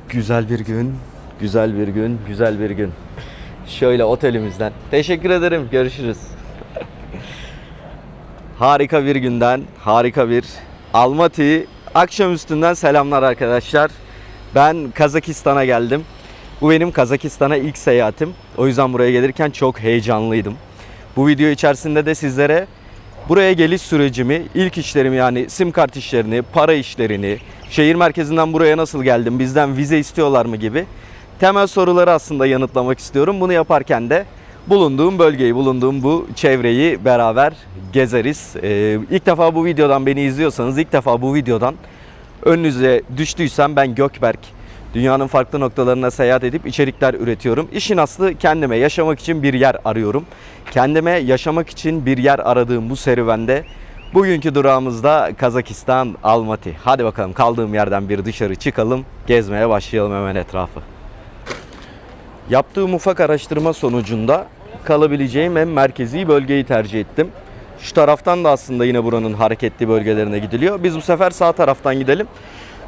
Güzel bir gün, güzel bir gün, güzel bir gün. Şöyle otelimizden. Teşekkür ederim. Görüşürüz. Harika bir günden, harika bir Almaty akşamüstünden selamlar arkadaşlar. Ben Kazakistan'a geldim. Bu benim Kazakistan'a ilk seyahatim. O yüzden buraya gelirken çok heyecanlıydım. Bu video içerisinde de sizlere buraya geliş sürecimi, ilk işlerimi yani sim kart işlerini, para işlerini, şehir merkezinden buraya nasıl geldim, bizden vize istiyorlar mı gibi temel soruları aslında yanıtlamak istiyorum. Bunu yaparken de bulunduğum bölgeyi, bulunduğum bu çevreyi beraber gezeriz. İlk defa bu videodan beni izliyorsanız, ilk defa bu videodan önünüze düştüysem ben Gökberk. Dünyanın farklı noktalarına seyahat edip içerikler üretiyorum. İşin aslı kendime yaşamak için bir yer arıyorum. Kendime yaşamak için bir yer aradığım bu serüvende bugünkü durağımızda Kazakistan, Almaty. Hadi bakalım kaldığım yerden bir dışarı çıkalım, gezmeye başlayalım hemen etrafı. Yaptığım ufak araştırma sonucunda kalabileceğim en merkezi bölgeyi tercih ettim. Şu taraftan da aslında yine buranın hareketli bölgelerine gidiliyor. Biz bu sefer sağ taraftan gidelim.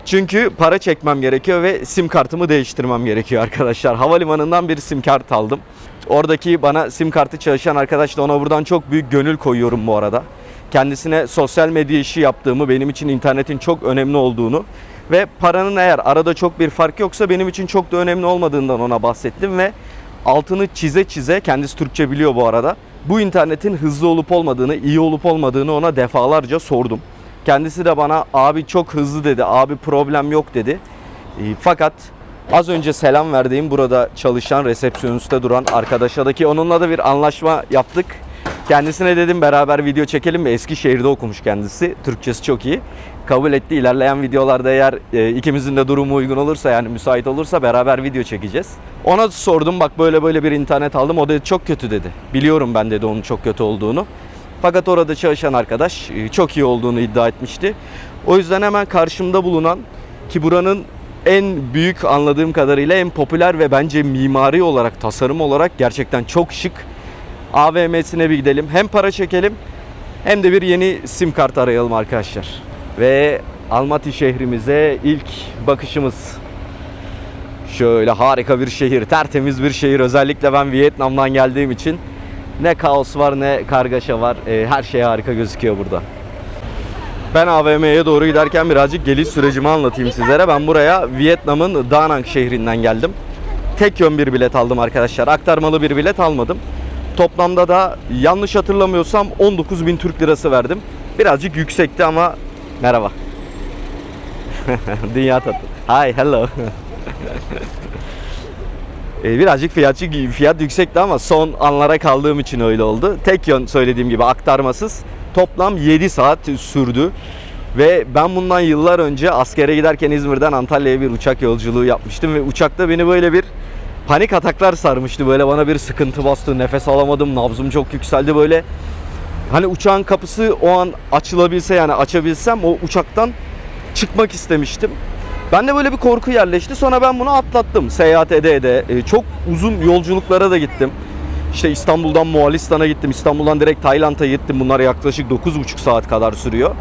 Çünkü para çekmem gerekiyor ve sim kartımı değiştirmem gerekiyor arkadaşlar. Havalimanından bir sim kart aldım. Oradaki bana sim kartı çalışan arkadaş da ona buradan çok büyük gönül koyuyorum bu arada. Kendisine sosyal medya işi yaptığımı, benim için internetin çok önemli olduğunu ve paranın eğer arada çok bir fark yoksa benim için çok da önemli olmadığından ona bahsettim ve altını çize çize, kendisi Türkçe biliyor bu arada, bu internetin hızlı olup olmadığını, iyi olup olmadığını ona defalarca sordum. Kendisi de bana abi çok hızlı dedi, abi problem yok dedi. Fakat az önce selam verdiğim burada çalışan resepsiyoniste duran arkadaşa onunla da bir anlaşma yaptık. Kendisine dedim beraber video çekelim mi? Eskişehir'de okumuş kendisi. Türkçesi çok iyi. Kabul etti. İlerleyen videolarda eğer ikimizin de durumu uygun olursa, yani müsait olursa beraber video çekeceğiz. Ona sordum, bak böyle böyle bir internet aldım. O dedi çok kötü dedi. Biliyorum ben dedi onun çok kötü olduğunu. Fakat orada çalışan arkadaş çok iyi olduğunu iddia etmişti. O yüzden hemen karşımda bulunan, ki buranın en büyük, anladığım kadarıyla en popüler ve bence mimari olarak, tasarım olarak gerçekten çok şık AVM'sine bir gidelim. Hem para çekelim hem de bir yeni sim kart arayalım arkadaşlar. Ve Almaty şehrimize ilk bakışımız. Şöyle harika bir şehir, tertemiz bir şehir. Özellikle ben Vietnam'dan geldiğim için ne kaos var ne kargaşa var. Her şey harika gözüküyor burada. Ben AVM'ye doğru giderken birazcık geliş sürecimi anlatayım sizlere. Ben buraya Vietnam'ın Da Nang şehrinden geldim. Tek yön bir bilet aldım arkadaşlar. Aktarmalı bir bilet almadım. Toplamda da yanlış hatırlamıyorsam 19.000 Türk lirası verdim. Birazcık yüksekti ama merhaba. Dünya tatlı. Hi, hello. Birazcık fiyat yüksekti ama son anlara kaldığım için öyle oldu. Tek yön, söylediğim gibi aktarmasız. Toplam 7 saat sürdü. Ve ben bundan yıllar önce askere giderken İzmir'den Antalya'ya bir uçak yolculuğu yapmıştım. Ve uçakta beni böyle bir panik ataklar sarmıştı. Böyle bana bir sıkıntı bastı. Nefes alamadım. Nabzım çok yükseldi böyle. Hani uçağın kapısı o an açılabilse, yani açabilsem o uçaktan çıkmak istemiştim. Bende böyle bir korku yerleşti. Sonra ben bunu atlattım. Seyahat ede ede. Çok uzun yolculuklara da gittim. İşte İstanbul'dan Moğolistan'a gittim. İstanbul'dan direkt Tayland'a gittim. Bunlar yaklaşık 9,5 saat kadar sürüyor.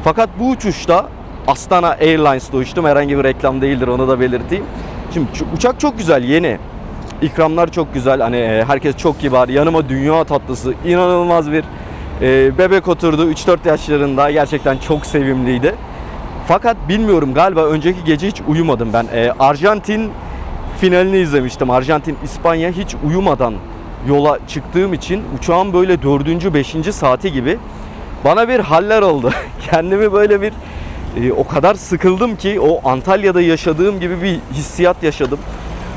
Fakat bu uçuşta Astana Airlines'da uçtum. Herhangi bir reklam değildir, onu da belirteyim. Şimdi uçak çok güzel, yeni. İkramlar çok güzel. Hani herkes çok kibar. Yanıma dünya tatlısı, inanılmaz bir bebek oturdu. 3-4 yaşlarında. Gerçekten çok sevimliydi. Fakat bilmiyorum, galiba önceki gece hiç uyumadım ben. Arjantin finalini izlemiştim. Arjantin-İspanya, hiç uyumadan yola çıktığım için uçağın böyle 4. 5. saati gibi bana bir haller oldu. Kendimi böyle bir o kadar sıkıldım ki o Antalya'da yaşadığım gibi bir hissiyat yaşadım.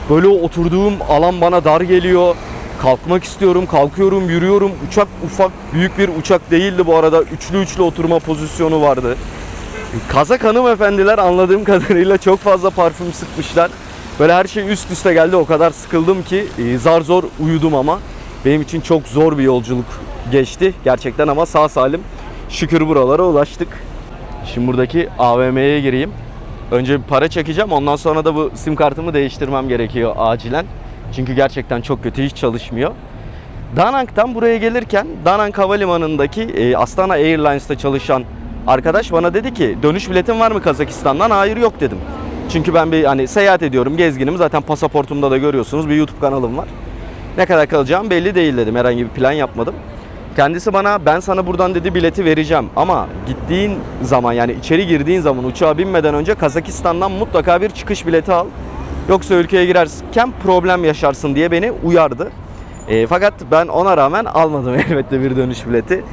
Böyle o oturduğum alan bana dar geliyor. Kalkmak istiyorum, kalkıyorum, yürüyorum. Uçak ufak, büyük bir uçak değildi bu arada. Üçlü oturma pozisyonu vardı. Kazak hanımefendiler anladığım kadarıyla çok fazla parfüm sıkmışlar. Böyle her şey üst üste geldi. O kadar sıkıldım ki zar zor uyudum ama benim için çok zor bir yolculuk geçti gerçekten, ama sağ salim şükür buralara ulaştık. Şimdi buradaki AVM'ye gireyim. Önce bir para çekeceğim. Ondan sonra da bu sim kartımı değiştirmem gerekiyor acilen. Çünkü gerçekten çok kötü, hiç çalışmıyor. Da Nang'dan buraya gelirken Da Nang Havalimanı'ndaki Astana Airlines'ta çalışan arkadaş bana dedi ki dönüş biletin var mı Kazakistan'dan? Hayır yok dedim. Çünkü ben bir hani seyahat ediyorum, gezginim. Zaten pasaportumda da görüyorsunuz bir YouTube kanalım var. Ne kadar kalacağım belli değil dedim. Herhangi bir plan yapmadım. Kendisi bana ben sana buradan dedi bileti vereceğim ama gittiğin zaman yani içeri girdiğin zaman uçağa binmeden önce Kazakistan'dan mutlaka bir çıkış bileti al. Yoksa ülkeye girerken problem yaşarsın diye beni uyardı. Fakat ben ona rağmen almadım elbette bir dönüş bileti.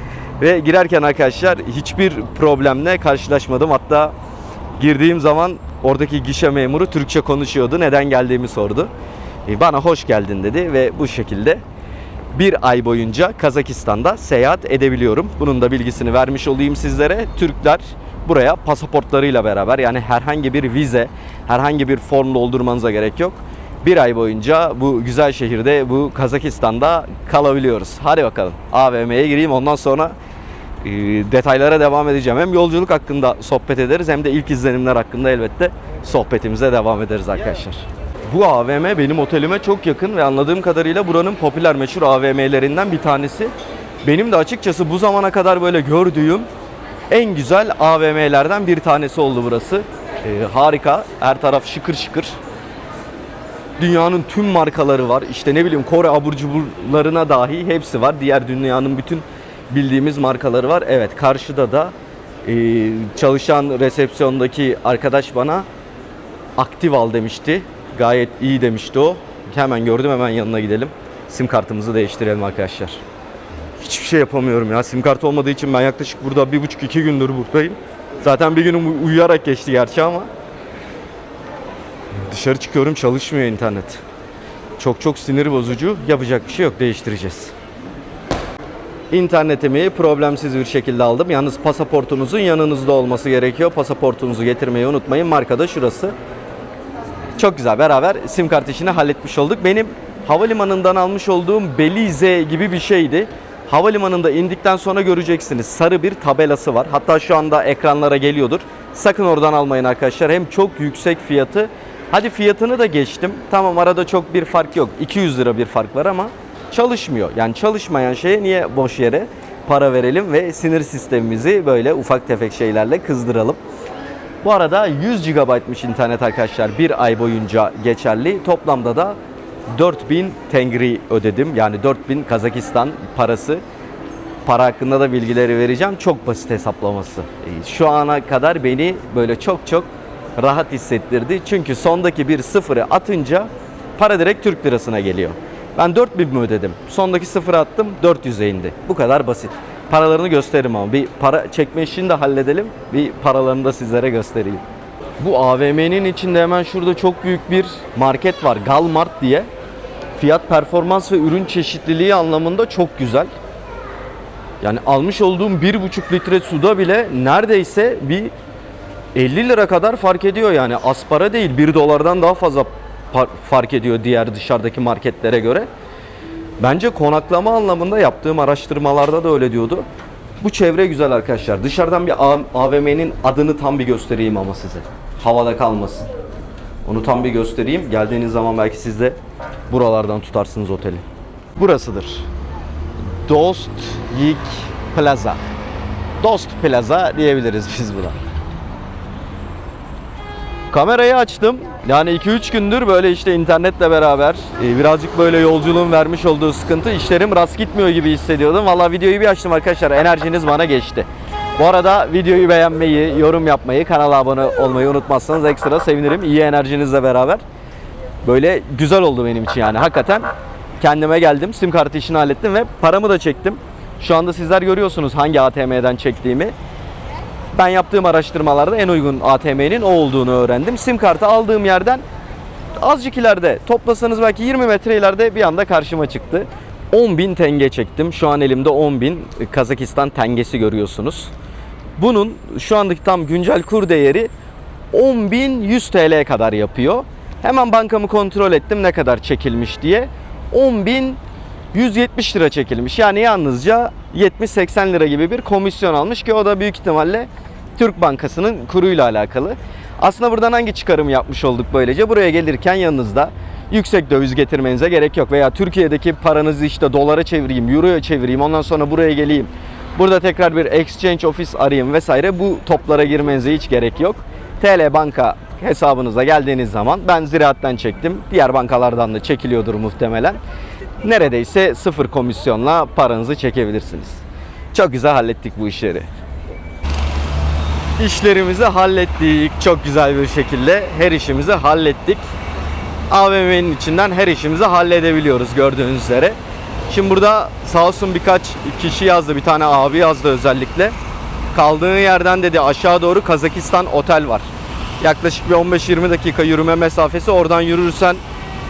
Ve girerken arkadaşlar hiçbir problemle karşılaşmadım. Hatta girdiğim zaman oradaki gişe memuru Türkçe konuşuyordu. Neden geldiğimi sordu. Bana hoş geldin dedi ve bu şekilde bir ay boyunca Kazakistan'da seyahat edebiliyorum. Bunun da bilgisini vermiş olayım sizlere. Türkler buraya pasaportlarıyla beraber yani herhangi bir vize, herhangi bir form doldurmanıza gerek yok. Bir ay boyunca bu güzel şehirde, bu Kazakistan'da kalabiliyoruz. Hadi bakalım AVM'ye gireyim, ondan sonra detaylara devam edeceğim. Hem yolculuk hakkında sohbet ederiz hem de ilk izlenimler hakkında elbette sohbetimize devam ederiz arkadaşlar. Bu AVM benim otelime çok yakın ve anladığım kadarıyla buranın popüler meşhur AVM'lerinden bir tanesi. Benim de açıkçası bu zamana kadar böyle gördüğüm en güzel AVM'lerden bir tanesi oldu burası. Harika. Her taraf şıkır şıkır. Dünyanın tüm markaları var. İşte ne bileyim Kore abur cuburlarına dahi hepsi var. Diğer dünyanın bütün bildiğimiz markaları var. Evet, karşıda da çalışan resepsiyondaki arkadaş bana aktif al demişti. Gayet iyi demişti o. Hemen gördüm, hemen yanına gidelim. Sim kartımızı değiştirelim arkadaşlar. Hiçbir şey yapamıyorum ya. Sim kartı olmadığı için ben yaklaşık burada 1,5-2 gündür buradayım. Zaten bir günüm uyuyarak geçti gerçi ama dışarı çıkıyorum, çalışmıyor internet. Çok sinir bozucu. Yapacak bir şey yok, değiştireceğiz. İnternetimi problemsiz bir şekilde aldım. Yalnız pasaportunuzun yanınızda olması gerekiyor. Pasaportunuzu getirmeyi unutmayın. Marka da şurası. Çok güzel, beraber sim kart işini halletmiş olduk. Benim havalimanından almış olduğum Belize gibi bir şeydi. Havalimanında indikten sonra göreceksiniz. Sarı bir tabelası var. Hatta şu anda ekranlara geliyordur. Sakın oradan almayın arkadaşlar. Hem çok yüksek fiyatı. Hadi fiyatını da geçtim. Tamam, arada çok bir fark yok. 200 lira bir fark var ama çalışmıyor. Yani çalışmayan şeye niye boş yere para verelim ve sinir sistemimizi böyle ufak tefek şeylerle kızdıralım. Bu arada 100 GB'mış internet arkadaşlar. Bir ay boyunca geçerli. Toplamda da 4000 tengri ödedim. Yani 4000 Kazakistan parası. Para hakkında da bilgileri vereceğim. Çok basit hesaplaması. Şu ana kadar beni böyle çok rahat hissettirdi. Çünkü sondaki bir sıfırı atınca para direkt Türk lirasına geliyor. Ben 4000 mi ödedim? Sondaki sıfırı attım, 400'e indi. Bu kadar basit. Paralarını gösteririm ama bir para çekme işini de halledelim. Bir paralarını da sizlere göstereyim. Bu AVM'nin içinde hemen şurada çok büyük bir market var. Galmart diye. Fiyat, performans ve ürün çeşitliliği anlamında çok güzel. Yani almış olduğum 1,5 litre suda bile neredeyse bir 50 lira kadar fark ediyor yani. Az para değil. 1 dolardan daha fazla fark ediyor diğer dışarıdaki marketlere göre. Bence konaklama anlamında yaptığım araştırmalarda da öyle diyordu. Bu çevre güzel arkadaşlar. Dışarıdan bir AVM'nin adını tam bir göstereyim ama size. Havada kalmasın. Onu tam bir göstereyim. Geldiğiniz zaman belki siz de buralardan tutarsınız oteli. Burasıdır. Dostyik Plaza. Dost Plaza diyebiliriz biz buna. Kamerayı açtım. Yani 2-3 gündür böyle işte internetle beraber birazcık böyle yolculuğun vermiş olduğu sıkıntı, işlerim rast gitmiyor gibi hissediyordum. Valla videoyu bir açtım arkadaşlar, enerjiniz bana geçti. Bu arada videoyu beğenmeyi, yorum yapmayı, kanala abone olmayı unutmazsanız ekstra sevinirim. İyi enerjinizle beraber. Böyle güzel oldu benim için yani. Hakikaten kendime geldim. Sim kartı işini hallettim ve paramı da çektim. Şu anda sizler görüyorsunuz hangi ATM'den çektiğimi. Ben yaptığım araştırmalarda en uygun ATM'nin o olduğunu öğrendim. Sim kartı aldığım yerden azıcık ileride, toplasanız belki 20 metre ileride bir anda karşıma çıktı. 10.000 tenge çektim. Şu an elimde 10.000 Kazakistan tengesi görüyorsunuz. Bunun şu andaki tam güncel kur değeri 10.100 TL'ye kadar yapıyor. Hemen bankamı kontrol ettim ne kadar çekilmiş diye. 10.170 lira çekilmiş. Yani yalnızca 70-80 lira gibi bir komisyon almış ki o da büyük ihtimalle Türk Bankası'nın kuruyla alakalı. Aslında buradan hangi çıkarım yapmış olduk böylece? Buraya gelirken yanınızda yüksek döviz getirmenize gerek yok. Veya Türkiye'deki paranızı işte dolara çevireyim, euroya çevireyim, ondan sonra buraya geleyim. Burada tekrar bir exchange office arayayım vesaire. Bu toplara girmenize hiç gerek yok. TL banka hesabınıza geldiğiniz zaman, ben Ziraat'tan çektim. Diğer bankalardan da çekiliyordur muhtemelen. Neredeyse sıfır komisyonla paranızı çekebilirsiniz. Çok güzel hallettik bu işleri. İşlerimizi hallettik. Çok güzel bir şekilde her işimizi hallettik. AVM'nin içinden her işimizi halledebiliyoruz gördüğünüz üzere. Şimdi burada sağ olsun birkaç kişi yazdı. Bir tane abi yazdı özellikle. Kaldığın yerden dedi aşağı doğru Kazakistan otel var. Yaklaşık bir 15-20 dakika yürüme mesafesi. Oradan yürürsen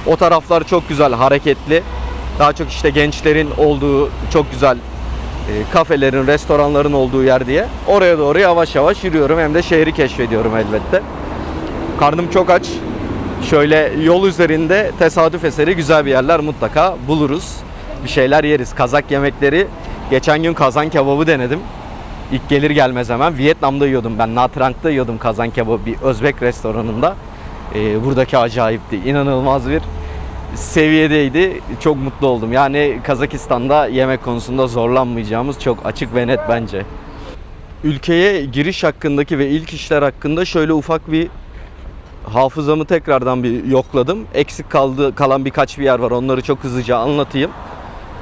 o taraflar çok güzel, hareketli. Daha çok işte gençlerin olduğu çok güzel kafelerin, restoranların olduğu yer diye. Oraya doğru yavaş yavaş yürüyorum. Hem de şehri keşfediyorum elbette. Karnım çok aç. Şöyle yol üzerinde tesadüf eseri güzel bir yerler mutlaka buluruz. Bir şeyler yeriz. Kazak yemekleri. Geçen gün kazan kebabı denedim. İlk gelir gelmez hemen Vietnam'da yiyordum ben. Nha Trang'da yiyordum kazan kebabı bir Özbek restoranında. Buradaki acayipti. İnanılmaz bir seviyedeydi. Çok mutlu oldum. Yani Kazakistan'da yemek konusunda zorlanmayacağımız çok açık ve net bence. Ülkeye giriş hakkındaki ve ilk işler hakkında şöyle ufak bir hafızamı tekrardan bir yokladım. Eksik kalan birkaç bir yer var. Onları çok hızlıca anlatayım.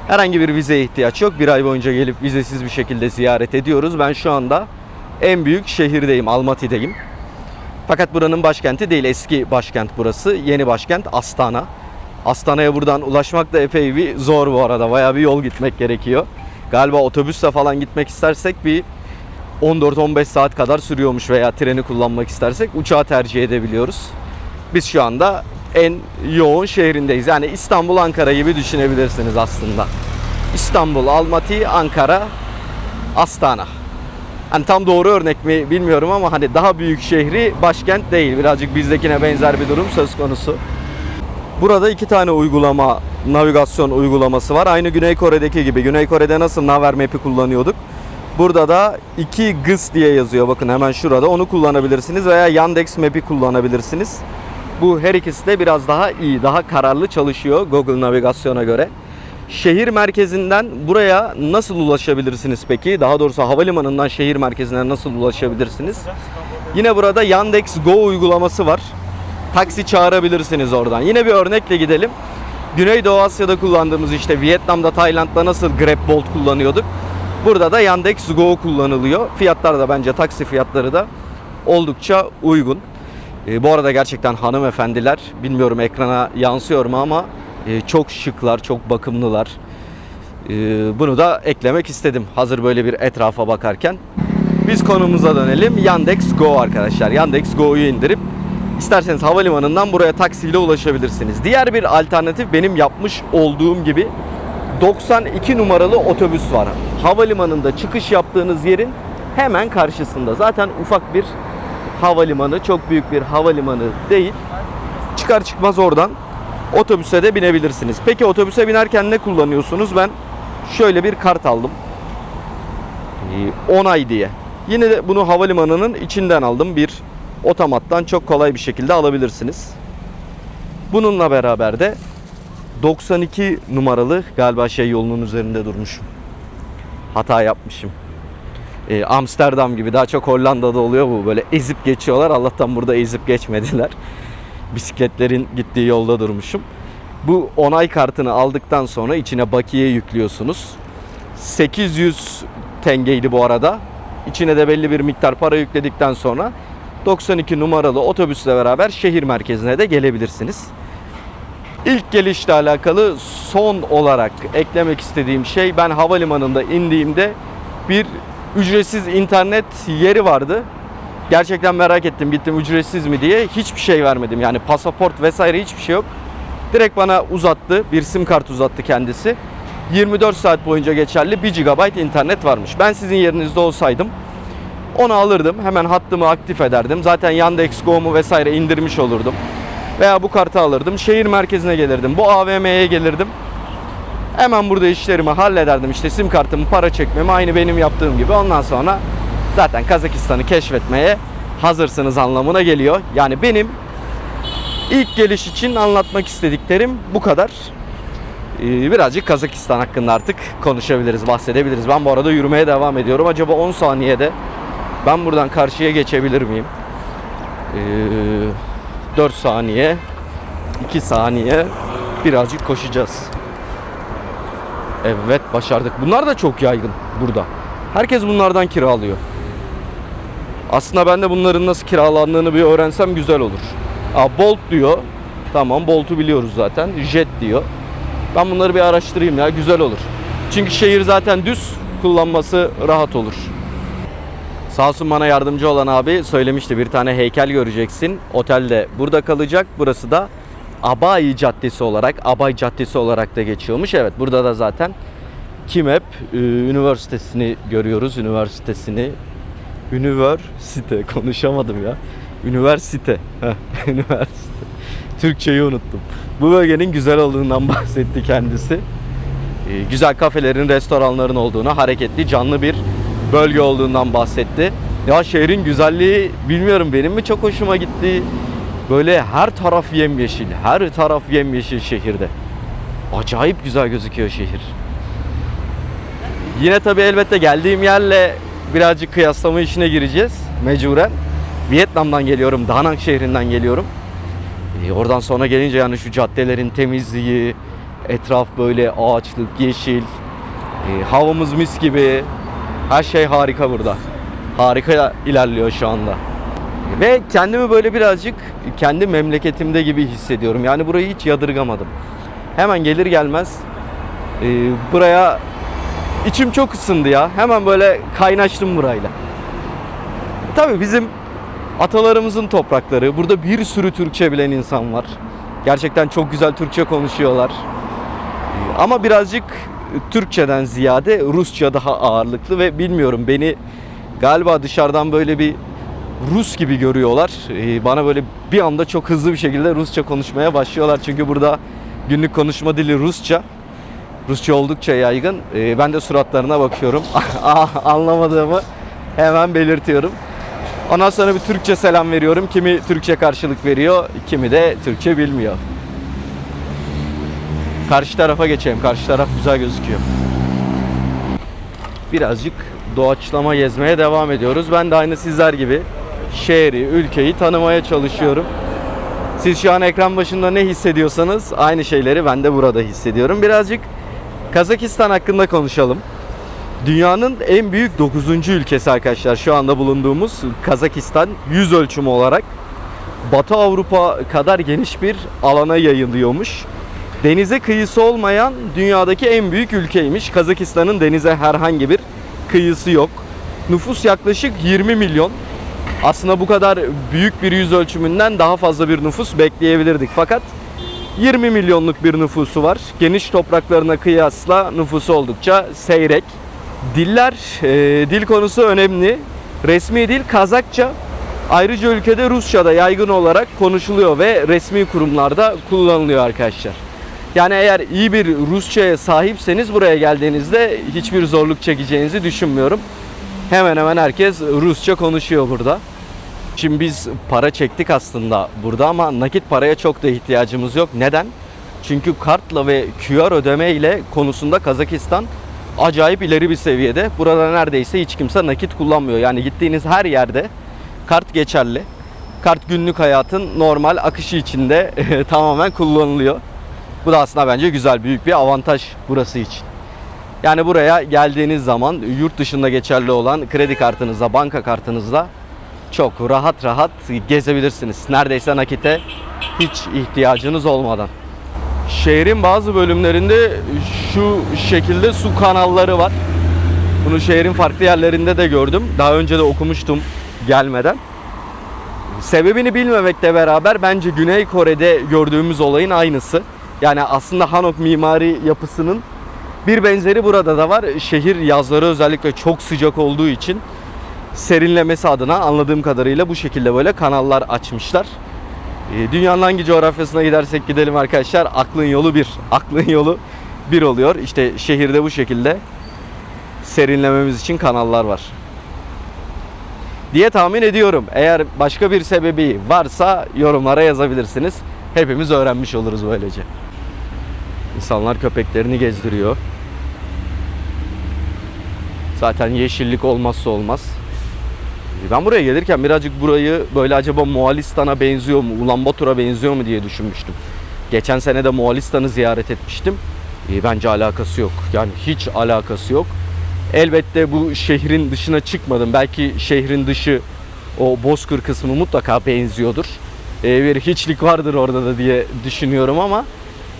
Herhangi bir vizeye ihtiyaç yok. Bir ay boyunca gelip vizesiz bir şekilde ziyaret ediyoruz. Ben şu anda en büyük şehirdeyim, Almaty'deyim. Fakat buranın başkenti değil, eski başkent burası. Yeni başkent Astana. Astana'ya buradan ulaşmak da epey bir zor bu arada. Bayağı bir yol gitmek gerekiyor. Galiba otobüsle falan gitmek istersek bir 14-15 saat kadar sürüyormuş veya treni kullanmak istersek uçağı tercih edebiliyoruz. Biz şu anda en yoğun şehrindeyiz. Yani İstanbul, Ankara gibi düşünebilirsiniz aslında. İstanbul, Almaty, Ankara, Astana. Hani tam doğru örnek mi bilmiyorum ama hani daha büyük şehri başkent değil. Birazcık bizdekine benzer bir durum söz konusu. Burada iki tane uygulama, navigasyon uygulaması var. Aynı Güney Kore'deki gibi. Güney Kore'de nasıl Naver Map'i kullanıyorduk? Burada da 2GIS diye yazıyor. Bakın hemen şurada. Onu kullanabilirsiniz veya Yandex Map'i kullanabilirsiniz. Bu her ikisi de biraz daha iyi, daha kararlı çalışıyor Google Navigasyon'a göre. Şehir merkezinden buraya nasıl ulaşabilirsiniz peki? Daha doğrusu havalimanından şehir merkezine nasıl ulaşabilirsiniz? Yine burada Yandex Go uygulaması var. Taksi çağırabilirsiniz oradan. Yine bir örnekle gidelim. Güneydoğu Asya'da kullandığımız işte Vietnam'da, Tayland'da nasıl GrabBolt kullanıyorduk? Burada da Yandex Go kullanılıyor. Fiyatlar da bence taksi fiyatları da oldukça uygun. Bu arada gerçekten hanımefendiler, bilmiyorum ekrana yansıyor mu ama çok şıklar, çok bakımlılar. Bunu da eklemek istedim hazır böyle bir etrafa bakarken. Biz konumuza dönelim. Yandex Go arkadaşlar. Yandex Go'yu indirip isterseniz havalimanından buraya taksiyle ulaşabilirsiniz. Diğer bir alternatif benim yapmış olduğum gibi 92 numaralı otobüs var. Havalimanında çıkış yaptığınız yerin hemen karşısında. Zaten ufak bir havalimanı, çok büyük bir havalimanı değil. Çıkar çıkmaz oradan otobüse de binebilirsiniz. Peki otobüse binerken ne kullanıyorsunuz? Ben şöyle bir kart aldım. 10 ay diye. Yine de bunu havalimanının içinden aldım. Bir otomattan çok kolay bir şekilde alabilirsiniz. Bununla beraber de 92 numaralı galiba yolunun üzerinde durmuşum. Hata yapmışım. Amsterdam gibi, daha çok Hollanda'da oluyor bu. Böyle ezip geçiyorlar. Allah'tan burada ezip geçmediler. Bisikletlerin gittiği yolda durmuşum. Bu onay kartını aldıktan sonra içine bakiye yüklüyorsunuz. 800 tengeydi bu arada. İçine de belli bir miktar para yükledikten sonra 92 numaralı otobüsle beraber şehir merkezine de gelebilirsiniz. İlk gelişle alakalı son olarak eklemek istediğim şey, ben havalimanında indiğimde bir ücretsiz internet yeri vardı. Gerçekten merak ettim, gittim ücretsiz mi diye. Hiçbir şey vermedim, yani pasaport vesaire hiçbir şey yok. Direkt bana uzattı, bir sim kart uzattı kendisi. 24 saat boyunca geçerli 1 GB internet varmış. Ben sizin yerinizde olsaydım onu alırdım, hemen hattımı aktif ederdim. Zaten Yandex Go'mu vesaire indirmiş olurdum. Veya bu kartı alırdım, şehir merkezine gelirdim, bu AVM'ye gelirdim. Hemen burada işlerimi hallederdim, işte sim kartımı, para çekmemi aynı benim yaptığım gibi. Ondan sonra zaten Kazakistan'ı keşfetmeye hazırsınız anlamına geliyor. Yani benim ilk geliş için anlatmak istediklerim bu kadar. Birazcık Kazakistan hakkında artık konuşabiliriz, bahsedebiliriz. Ben bu arada yürümeye devam ediyorum. Acaba 10 saniyede ben buradan karşıya geçebilir miyim? 4 saniye, 2 saniye, birazcık koşacağız. Evet, başardık. Bunlar da çok yaygın burada. Herkes bunlardan kiralıyor. Aslında ben de bunların nasıl kiralandığını bir öğrensem güzel olur. Bolt diyor. Tamam, Bolt'u biliyoruz zaten. Jet diyor. Ben bunları bir araştırayım ya, güzel olur. Çünkü şehir zaten düz, kullanması rahat olur. Sağ olsun bana yardımcı olan abi söylemişti, bir tane heykel göreceksin. Otel de burada kalacak. Burası da Abay Caddesi olarak da geçiyormuş. Evet, burada da zaten KİMEP Üniversitesi'ni görüyoruz. Üniversite konuşamadım ya. Üniversite. Üniversite. Türkçeyi unuttum. Bu bölgenin güzel olduğundan bahsetti kendisi. Güzel kafelerin, restoranların olduğunu, hareketli, canlı bir bölge olduğundan bahsetti. Ya şehrin güzelliği bilmiyorum, benim mi çok hoşuma gitti. Böyle her taraf yemyeşil. Her taraf yemyeşil şehirde. Acayip güzel gözüküyor şehir. Yine tabii elbette geldiğim yerle birazcık kıyaslama işine gireceğiz. Mecburen. Vietnam'dan geliyorum. Da Nang şehrinden geliyorum. Oradan sonra gelince yani şu caddelerin temizliği, etraf böyle ağaçlık, yeşil. Havamız mis gibi. Her şey harika burada. Harika ilerliyor şu anda. Ve kendimi böyle birazcık kendi memleketimde gibi hissediyorum. Yani burayı hiç yadırgamadım. Hemen gelir gelmez buraya içim çok ısındı ya. Hemen böyle kaynaştım burayla. Tabii bizim atalarımızın toprakları. Burada bir sürü Türkçe bilen insan var. Gerçekten çok güzel Türkçe konuşuyorlar. Ama birazcık Türkçeden ziyade Rusça daha ağırlıklı ve bilmiyorum, beni galiba dışarıdan böyle bir Rus gibi görüyorlar. Bana böyle bir anda çok hızlı bir şekilde Rusça konuşmaya başlıyorlar. Çünkü burada günlük konuşma dili Rusça. Rusça oldukça yaygın. Ben de suratlarına bakıyorum. Anlamadığımı hemen belirtiyorum. Ondan sonra bir Türkçe selam veriyorum. Kimi Türkçe karşılık veriyor, kimi de Türkçe bilmiyor. Karşı tarafa geçelim. Karşı taraf güzel gözüküyor. Birazcık doğaçlama gezmeye devam ediyoruz. Ben de aynı sizler gibi şehri, ülkeyi tanımaya çalışıyorum. Siz şu an ekran başında ne hissediyorsanız aynı şeyleri ben de burada hissediyorum. Birazcık Kazakistan hakkında konuşalım. Dünyanın en büyük 9. ülkesi arkadaşlar şu anda bulunduğumuz Kazakistan, yüz ölçümü olarak Batı Avrupa kadar geniş bir alana yayılıyormuş. Denize kıyısı olmayan dünyadaki en büyük ülkeymiş. Kazakistan'ın denize herhangi bir kıyısı yok. Nüfus yaklaşık 20 milyon. Aslında bu kadar büyük bir yüz ölçümünden daha fazla bir nüfus bekleyebilirdik. Fakat 20 milyonluk bir nüfusu var. Geniş topraklarına kıyasla nüfusu oldukça seyrek. Diller, dil konusu önemli. Resmi dil Kazakça. Ayrıca ülkede Rusça da yaygın olarak konuşuluyor ve resmi kurumlarda kullanılıyor arkadaşlar. Yani eğer iyi bir Rusça'ya sahipseniz buraya geldiğinizde hiçbir zorluk çekeceğinizi düşünmüyorum. Hemen hemen herkes Rusça konuşuyor burada. Şimdi biz para çektik aslında burada ama nakit paraya çok da ihtiyacımız yok. Neden? Çünkü kartla ve QR ödeme ile konusunda Kazakistan acayip ileri bir seviyede. Burada neredeyse hiç kimse nakit kullanmıyor. Yani gittiğiniz her yerde kart geçerli. Kart günlük hayatın normal akışı içinde tamamen kullanılıyor. Bu da aslında bence güzel, büyük bir avantaj burası için. Yani buraya geldiğiniz zaman yurt dışında geçerli olan kredi kartınızla, banka kartınızla çok rahat gezebilirsiniz. Neredeyse nakite hiç ihtiyacınız olmadan. Şehrin bazı bölümlerinde şu şekilde su kanalları var. Bunu şehrin farklı yerlerinde de gördüm. Daha önce de okumuştum gelmeden. Sebebini bilmemekle beraber bence Güney Kore'de gördüğümüz olayın aynısı. Yani aslında Hanok mimari yapısının bir benzeri burada da var. Şehir yazları özellikle çok sıcak olduğu için serinlemesi adına anladığım kadarıyla bu şekilde böyle kanallar açmışlar. Dünyanın hangi coğrafyasına gidersek gidelim arkadaşlar, aklın yolu bir. Aklın yolu bir oluyor. İşte şehirde bu şekilde serinlememiz için kanallar var diye tahmin ediyorum. Eğer başka bir sebebi varsa yorumlara yazabilirsiniz. Hepimiz öğrenmiş oluruz böylece. İnsanlar köpeklerini gezdiriyor. Zaten yeşillik olmazsa olmaz. Ben buraya gelirken birazcık burayı böyle acaba Moğolistan'a benziyor mu, Ulanbator'a benziyor mu diye düşünmüştüm. Geçen sene de Moğolistan'ı ziyaret etmiştim. Bence alakası yok. Yani hiç alakası yok. Elbette bu şehrin dışına çıkmadım. Belki şehrin dışı o bozkır kısmı mutlaka benziyordur. Bir hiçlik vardır orada da diye düşünüyorum ama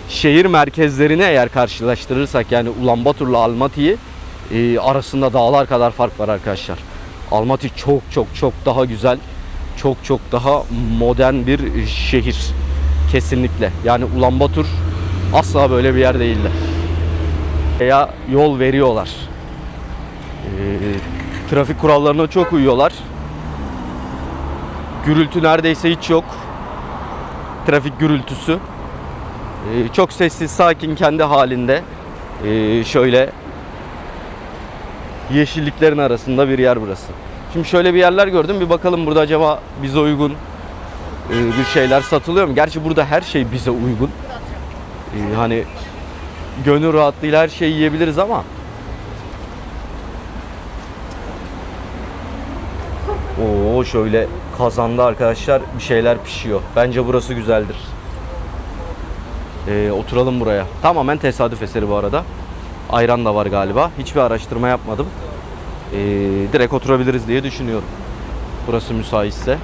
şehir merkezlerini eğer karşılaştırırsak yani Ulanbator'la Almaty'yi arasında dağlar kadar fark var arkadaşlar. Almaty çok çok çok daha güzel, çok çok daha modern bir şehir. Kesinlikle. Yani Ulanbator asla böyle bir yer değildi. Veya yol veriyorlar. Trafik kurallarına çok uyuyorlar. Gürültü neredeyse hiç yok. Trafik gürültüsü. Çok sessiz, sakin, kendi halinde. Şöyle yeşilliklerin arasında bir yer burası. Şimdi şöyle bir yerler gördüm. Bir bakalım burada acaba bize uygun bir şeyler satılıyor mu? Gerçi burada her şey bize uygun. Hani gönül rahatlığıyla her şeyi yiyebiliriz ama şöyle kazanda arkadaşlar bir şeyler pişiyor. Bence burası güzeldir. Oturalım buraya. Tamamen tesadüf eseri bu arada. Ayran da var galiba. Hiçbir araştırma yapmadım. Direkt oturabiliriz diye düşünüyorum. Burası müsaitse.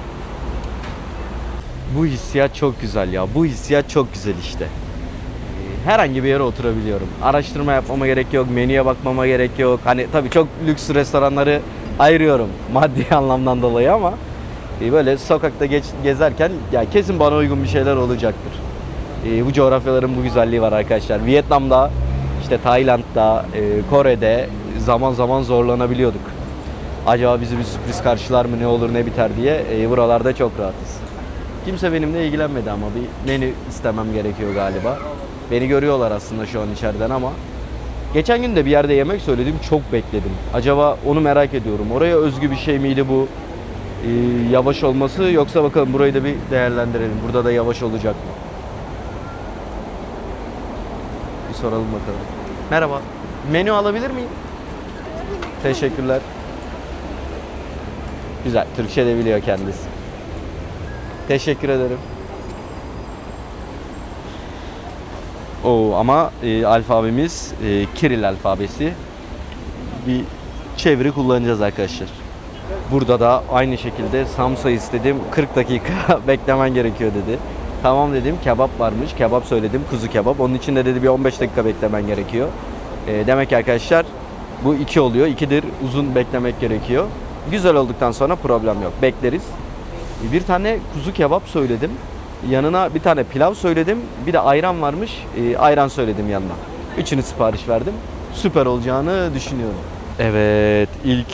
Bu hissiyat çok güzel ya. Bu hissiyat çok güzel işte. Herhangi bir yere oturabiliyorum. Araştırma yapmama gerek yok. Menüye bakmama gerek yok. Hani tabii çok lüks restoranları ayırıyorum maddi anlamdan dolayı ama böyle sokakta gezerken ya kesin bana uygun bir şeyler olacaktır. Bu coğrafyaların bu güzelliği var arkadaşlar. Vietnam'da, işte Tayland'da, Kore'de zaman zaman zorlanabiliyorduk. Acaba bizi bir sürpriz karşılar mı, ne olur ne biter diye. Buralarda çok rahatız. Kimse benimle ilgilenmedi ama bir menü istemem gerekiyor galiba. Beni görüyorlar aslında şu an içeriden ama geçen gün de bir yerde yemek söyledim, çok bekledim. Acaba onu merak ediyorum. Oraya özgü bir şey miydi bu yavaş olması, yoksa bakalım burayı da bir değerlendirelim. Burada da yavaş olacak mı? Bir soralım bakalım. Merhaba. Menü alabilir miyim? Teşekkürler. Güzel. Türkçe de biliyor kendisi. Teşekkür ederim. Ama alfabemiz Kiril alfabesi. Bir çeviri kullanacağız arkadaşlar. Burada da aynı şekilde samsa istedim. 40 dakika beklemen gerekiyor dedi. Tamam dedim. Kebap varmış. Kebap söyledim. Kuzu kebap. Onun için de dedi bir 15 dakika beklemen gerekiyor. Demek ki arkadaşlar bu 2 oluyor. 2'dir uzun beklemek gerekiyor. Güzel olduktan sonra problem yok. Bekleriz. Bir tane kuzu kebap söyledim. Yanına bir tane pilav söyledim. Bir de ayran varmış. Ayran söyledim yanına. Üçünü sipariş verdim. Süper olacağını düşünüyorum. Evet, ilk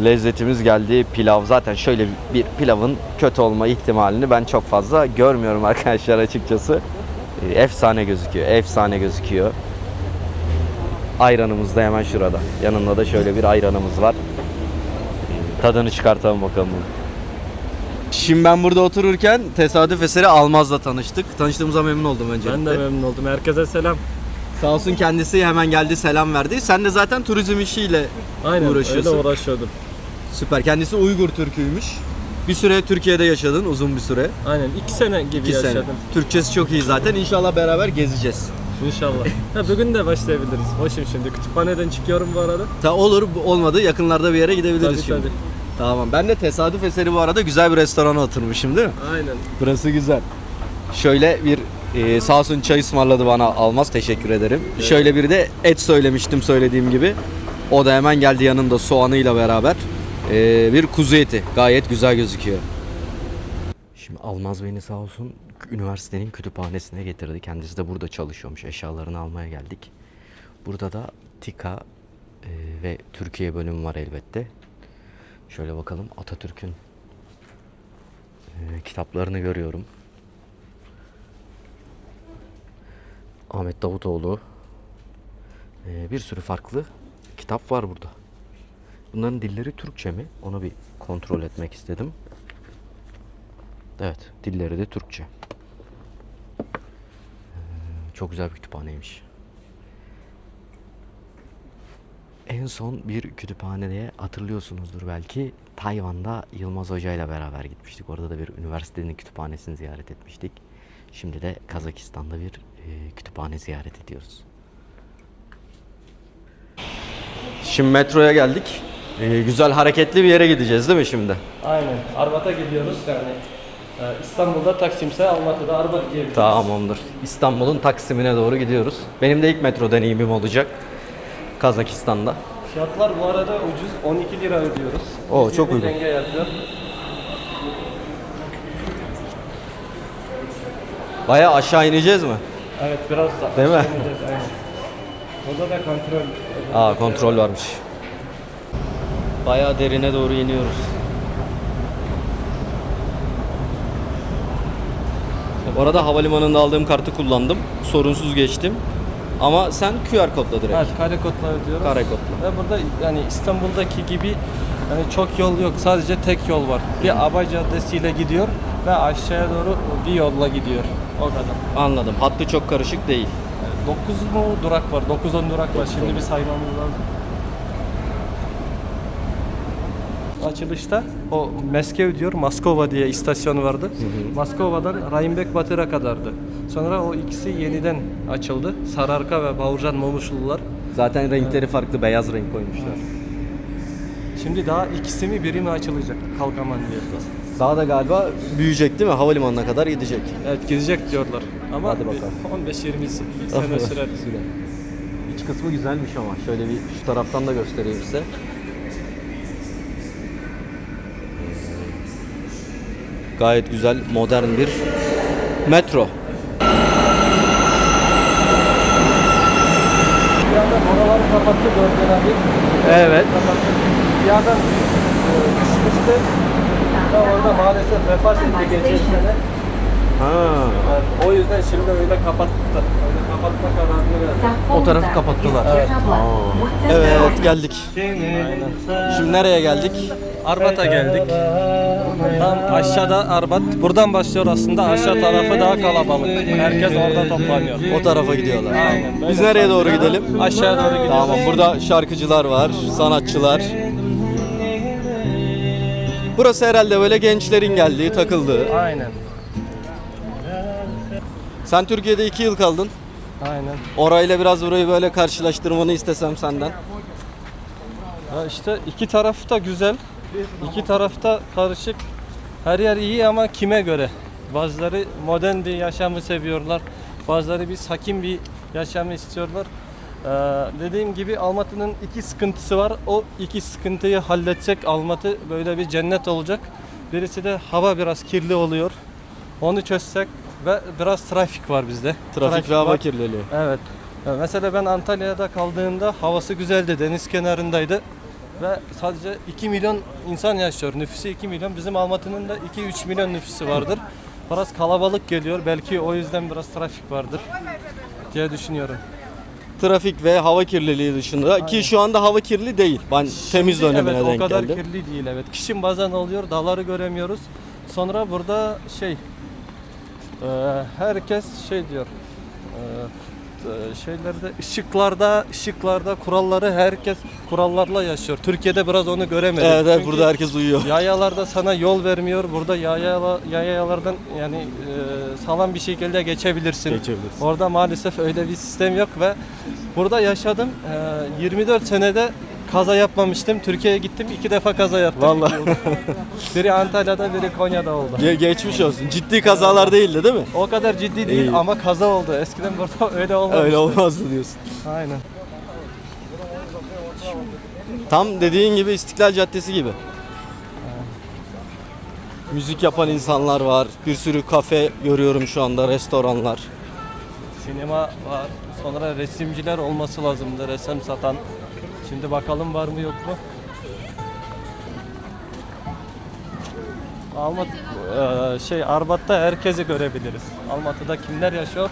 lezzetimiz geldi. Pilav. Zaten şöyle bir pilavın kötü olma ihtimalini ben çok fazla görmüyorum arkadaşlar açıkçası. Efsane gözüküyor. Efsane gözüküyor. Ayranımız da hemen şurada. Yanında da şöyle bir ayranımız var. Tadını çıkartalım bakalım bunu. Şimdi ben burada otururken tesadüf eseri Almaz'la tanıştık. Tanıştığımıza memnun oldum öncelikle. Ben de memnun oldum. Herkese selam. Sağ olsun, kendisi hemen geldi, selam verdi. Sen de zaten turizm işiyle uğraşıyorsun. Öyle uğraşıyordum. Süper. Kendisi Uygur Türküymüş. Bir süre Türkiye'de yaşadın, uzun bir süre. Aynen 2 sene gibi 2 yaşadım. sene. Türkçesi çok iyi zaten. İnşallah beraber gezeceğiz. İnşallah. Bugün de başlayabiliriz. Hoşum şimdi. Kütüphaneden çıkıyorum bu arada. Olur, olmadı. Yakınlarda bir yere gidebiliriz Tabii, şimdi. tabii. Tamam. Ben de tesadüf eseri bu arada güzel bir restorana oturmuşum değil mi? Aynen. Burası güzel. Şöyle bir sağ olsun çay ısmarladı bana Almaz. Teşekkür ederim. Evet. Şöyle bir de et söylemiştim söylediğim gibi. O da hemen geldi yanında soğanıyla beraber. Bir kuzu eti. Gayet güzel gözüküyor. Şimdi Almaz beni sağ olsun üniversitenin kütüphanesine getirdi. Kendisi de burada çalışıyormuş. Eşyalarını almaya geldik. Burada da TİKA ve Türkiye bölümü var elbette. Şöyle bakalım, Atatürk'ün kitaplarını görüyorum. Ahmet Davutoğlu. Bir sürü farklı kitap var burada. Bunların dilleri Türkçe mi? Onu bir kontrol etmek istedim. Evet, dilleri de Türkçe. Çok güzel bir kütüphaneymiş. En son bir kütüphaneye hatırlıyorsunuzdur belki. Tayvan'da Yılmaz Hoca ile beraber gitmiştik. Orada da bir üniversitenin kütüphanesini ziyaret etmiştik. Şimdi de Kazakistan'da bir kütüphane ziyaret ediyoruz. Şimdi metroya geldik. Güzel hareketli bir yere gideceğiz değil mi şimdi? Aynen. Arbat'a gidiyoruz yani. İstanbul'da Taksim'se Almatı'da Arbat diyebiliriz. Tamamdır. İstanbul'un Taksim'ine doğru gidiyoruz. Benim de ilk metro deneyimim olacak. Kazakistan'da. Fiyatlar bu arada ucuz. 12 lira ödüyoruz. Oo, çok 120 uygun. tenge yapıyor. Bayağı aşağı ineceğiz mi? Evet biraz da. Değil mi? Aynen. Burada da kontrol. Kontrol varmış. Bayağı derine doğru iniyoruz. Bu arada havalimanında aldığım kartı kullandım. Sorunsuz geçtim. Ama sen QR kodla direkt. Evet, kare kodla ödüyoruz. Kare kodla. Ve burada yani İstanbul'daki gibi yani çok yol yok. Sadece tek yol var. Bir Aba Caddesi'yle gidiyor ve aşağıya doğru bir yolla gidiyor. O kadar. Anladım. Hattı çok karışık değil. 9 mu durak var? 9-10 durak var. Şimdi bir saymamız lazım. Açılışta o Meskev diyor, Moskova diye istasyon vardı. Moskova'dan Raymbek Batır'a kadardı. Sonra o ikisi yeniden açıldı. Sararka ve Bavurcan Momuşlular. Zaten renkleri farklı. Beyaz renk koymuşlar. Şimdi daha ikisi mi biri mi açılacak? Kalkaman diye. Daha da galiba büyüyecek değil mi? Havalimanına kadar gidecek. Evet gidecek diyorlar. Ama Hadi bakalım. 15-20 sene sürer. İç kısmı güzelmiş ama. Şöyle bir şu taraftan da göstereyim size. Gayet güzel, modern bir metro. Bir yandan oraları kapattı bölgeleri. Evet. Kapattı. Bir yandan düşmüştü. Ve orada maalesef vefat etti geçen sene. Ha. Evet, o yüzden şimdi öyle kapattı. Öyle kapatma kararını verdi. O tarafı kapattılar. Evet. Evet, geldik. Aynen. Şimdi nereye geldik? Arbat'a geldik. Tam aşağıda Arbat. Buradan başlıyor aslında. Aşağı tarafı daha kalabalık. Herkes orada toplanıyor. O tarafa gidiyorlar. Aynen. Biz nereye doğru gidelim? Aşağı doğru gidiyoruz. Tamam, burada şarkıcılar var, sanatçılar. Burası herhalde böyle gençlerin geldiği, takıldığı. Aynen. Sen Türkiye'de 2 yıl kaldın. Aynen. Orayla biraz burayı böyle karşılaştırmanı istesem senden. Ya işte iki taraf da güzel. İki taraf da karışık. Her yer iyi ama kime göre? Bazıları modern bir yaşamı seviyorlar. Bazıları bir sakin bir yaşamı istiyorlar. Dediğim gibi Almatı'nın iki sıkıntısı var. O iki sıkıntıyı halletsek Almatı böyle bir cennet olacak. Birisi de hava biraz kirli oluyor. Onu çözsek ve biraz trafik var bizde. Trafik ve hava var. kirliliği. Evet. Mesela ben Antalya'da kaldığımda havası güzeldi. Deniz kenarındaydı. Ve sadece 2 milyon insan yaşıyor. Nüfusu 2 milyon. Bizim Almatı'nın da 2-3 milyon nüfusu vardır. Biraz kalabalık geliyor. Belki o yüzden biraz trafik vardır diye düşünüyorum. Trafik ve hava kirliliği dışında ki şu anda hava kirli değil. Ben temiz Şimdi dönemine evet, denk o kadar geldim. kirli değil evet. Kışın bazen oluyor. Dağları göremiyoruz. Sonra burada herkes diyor. Şeylerde ışıklarda kuralları herkes kurallarla yaşıyor. Türkiye'de biraz onu göremedik. Evet, Çünkü burada herkes uyuyor. yayalarda sana yol vermiyor. Burada yayalardan yani sağlam bir şekilde geçebilirsin. Orada maalesef öyle bir sistem yok ve burada yaşadım. 24 senede kaza yapmamıştım. Türkiye'ye gittim 2 defa kaza yaptım. Vallahi. Biri Antalya'da biri Konya'da oldu. Geçmiş olsun. Ciddi kazalar değildi değil mi? O kadar ciddi değil İyi. ama kaza oldu. Eskiden burada öyle olmamıştı. Öyle olmazdı diyorsun. Aynen. Tam dediğin gibi İstiklal Caddesi gibi. Müzik yapan insanlar var. Bir sürü kafe görüyorum şu anda, restoranlar. Sinema var. Sonra resimciler olması lazımdı. Resim satan. Şimdi bakalım var mı yok mu? Arbat'ta herkesi görebiliriz. Almatı'da kimler yaşıyor?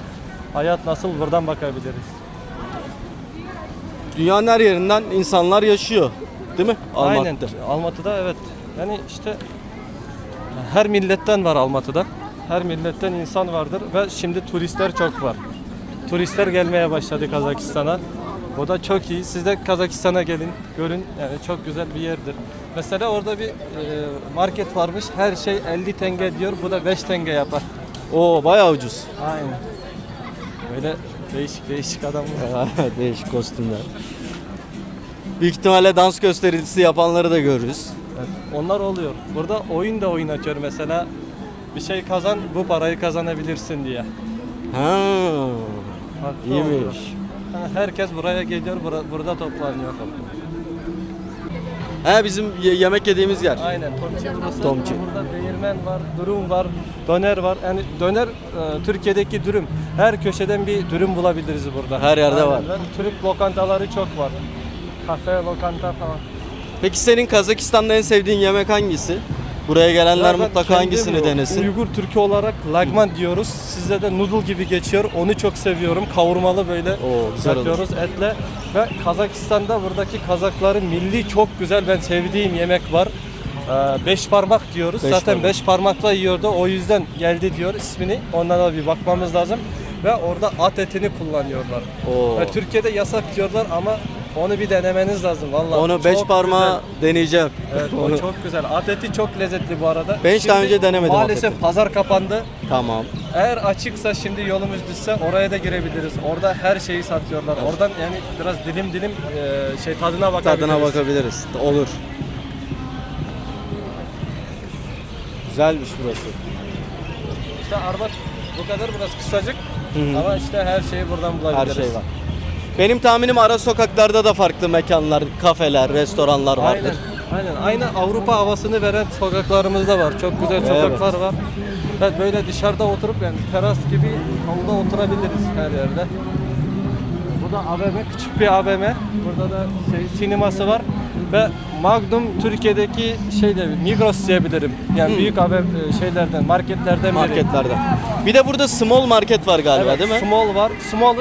Hayat nasıl? Buradan bakabiliriz. Dünyanın her yerinden insanlar yaşıyor. Değil mi? Aynen. Almatı'da. Almatı'da evet. Yani işte her milletten var Almatı'da. Her milletten insan vardır ve şimdi turistler çok var. Turistler gelmeye başladı Kazakistan'a. Bu da çok iyi. Siz de Kazakistan'a gelin, görün. Yani çok güzel bir yerdir. Mesela orada bir market varmış. Her şey 50 tenge diyor. Bu da 5 tenge yapar. Oo bayağı ucuz. Aynen. Böyle değişik adamlar. Değişik kostümler. Büyük ihtimalle dans gösterisi yapanları da görürüz. Evet, onlar oluyor. Burada oyun da oynatıyor mesela. Bir şey kazan, bu parayı kazanabilirsin diye. Ha, Farklı iyiymiş. oluyor. Herkes buraya geliyor, burada toplanıyor. He bizim yemek yediğimiz yer. Aynen, Tomçi burası. Tomçi. Burada değirmen var, dürüm var, döner var. Yani döner Türkiye'deki dürüm. Her köşeden bir dürüm bulabiliriz burada. Her yerde var. Ve Türk lokantaları çok var. Kafe, lokanta falan. Peki senin Kazakistan'da en sevdiğin yemek hangisi? Buraya gelenler Ya ben mutlaka kendim hangisini denesin? Uygur Türkü olarak lagman diyoruz. Sizde de noodle gibi geçiyor. Onu çok seviyorum. Kavurmalı böyle Oo, güzel olur. yapıyoruz etle. Ve Kazakistan'da buradaki Kazakların milli çok güzel ben sevdiğim yemek var. Beş parmak diyoruz. Beş Zaten parmak. 5 parmakla yiyordu. O yüzden geldi diyor ismini. Ondan da bir bakmamız lazım. Ve orada at etini kullanıyorlar. Oo. Ve Türkiye'de yasak diyorlar ama onu bir denemeniz lazım vallahi. Onu 5 Çok parmağı deneyeceğim. güzel. Evet, o çok güzel. At eti çok lezzetli bu arada. Ben hiç daha Şimdi önce denemedim at Maalesef eti. pazar kapandı. Tamam. Eğer açıksa şimdi yolumuz düşse oraya da girebiliriz. Orada her şeyi satıyorlar. Oradan yani biraz dilim tadına bakabiliriz. Tadına bakabiliriz. Olur. Güzelmiş burası. İşte Arbat bu kadar biraz kısacık Hı. ama işte her şeyi buradan Her bulabiliriz. şey var. Benim tahminim ara sokaklarda da farklı mekanlar, kafeler, restoranlar vardır. Aynen. Aynı Avrupa havasını veren sokaklarımız da var. Çok güzel sokaklar var. Evet, böyle dışarıda oturup yani teras gibi havluda oturabiliriz her yerde. Burada AVM, küçük bir AVM. Burada da sineması var ve Magnum Türkiye'deki Migros diyebilirim. Yani büyük AVM marketlerden biri. Marketlerden. Bir de burada small market var galiba Evet, değil mi? Small var. Small